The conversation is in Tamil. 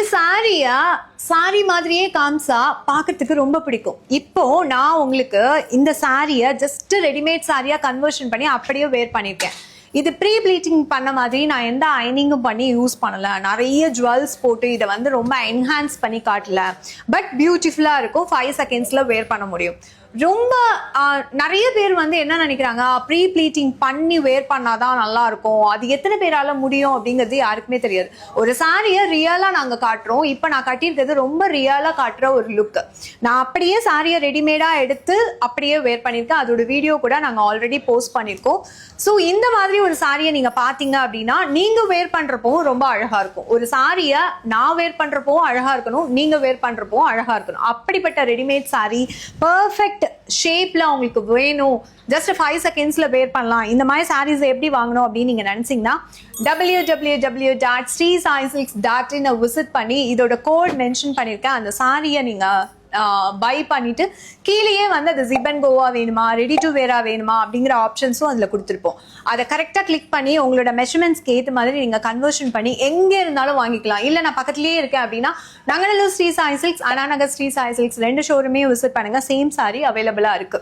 ஒரு சாரி மாதிரியே காமிச்சா பார்க்கறதுக்கு ரொம்ப பிடிக்கும். இப்போ நான் உங்களுக்கு இந்த சாரியை ஜஸ்ட் ரெடிமேட் சாரியா கன்வர்ஷன் பண்ணி அப்படியே வேர் பண்ணியிருக்கேன். இது ப்ரீ ப்ளீச்சிங் பண்ண மாதிரி நான் எந்த அயனிங்கும் பண்ணி யூஸ் பண்ணல. நிறைய ஜுவல்ஸ் போட்டு இதை வந்து ரொம்ப என்ஹான்ஸ் பண்ணி காட்டல. பட் பியூட்டிஃபுல்லா இருக்கும். 5 செகண்ட்ஸ்ல வேர் பண்ண முடியும். ரொம்ப நிறைய பேர் வந்து என்ன நினைக்கிறாங்க, ப்ரீ ப்ளீட்டிங் பண்ணி வேர் பண்ணாதான் நல்லா இருக்கும். அது எத்தனை பேரால முடியும் அப்படிங்கிறது யாருக்குமே தெரியாது. ஒரு சாரியை ரியலா நாங்க காட்டுறோம். இப்ப நான் கட்டியிருக்கிறது ரொம்ப ரியலா காட்டுற ஒரு லுக். நான் அப்படியே சாரியை ரெடிமேடா எடுத்து அப்படியே வேர் பண்ணியிருக்கேன். அதோட வீடியோ கூட நாங்க ஆல்ரெடி போஸ்ட் பண்ணியிருக்கோம். ஸோ இந்த மாதிரி ஒரு சாரியை நீங்க பாத்தீங்க அப்படின்னா நீங்க வேர் பண்றப்போ ரொம்ப அழகா இருக்கும். ஒரு சாரியை நான் வேர் பண்றப்போ அழகா இருக்கணும், நீங்க வேர் பண்றப்போ அழகா இருக்கணும். அப்படிப்பட்ட ரெடிமேட் சாரி பர்ஃபெக்ட் ஷேப்ல உங்களுக்கு வேணும், ஜஸ்ட் 5 செகண்ட்ஸ்ல வேர் பண்ணலாம். இந்த மாதிரி சாரீஸ் எப்படி வாங்கணும் அப்படின்னு நீங்க நினைச்சீங்கன்னா www.sreesaisilks.in விசிட் பண்ணி இதோட கோட் மென்ஷன் பண்ணிருக்கேன். அந்த சாரியை நீங்க பை பண்ணிட்டு கீழேயே வந்து அது ஜிப் அண்ட் கோவா வேணுமா, ரெடி டு வேரா வேணுமா அப்படிங்கிற ஆப்ஷன்ஸும் அதுல கொடுத்துருப்போம். அதை கரெக்டா கிளிக் பண்ணி உங்களோட மெஷர்மெண்ட்ஸ்க்கு ஏற்ற மாதிரி நீங்க கன்வர்ஷன் பண்ணி எங்க இருந்தாலும் வாங்கிக்கலாம். இல்ல நான் பக்கத்துலயே இருக்கேன் அப்படின்னா Nanganallur Sri Sai silks, Anna Nagar Sri Sai silks 2 ஷோரூமே visit பண்ணுங்க. சேம் சாரி அவைலபிளா இருக்கு.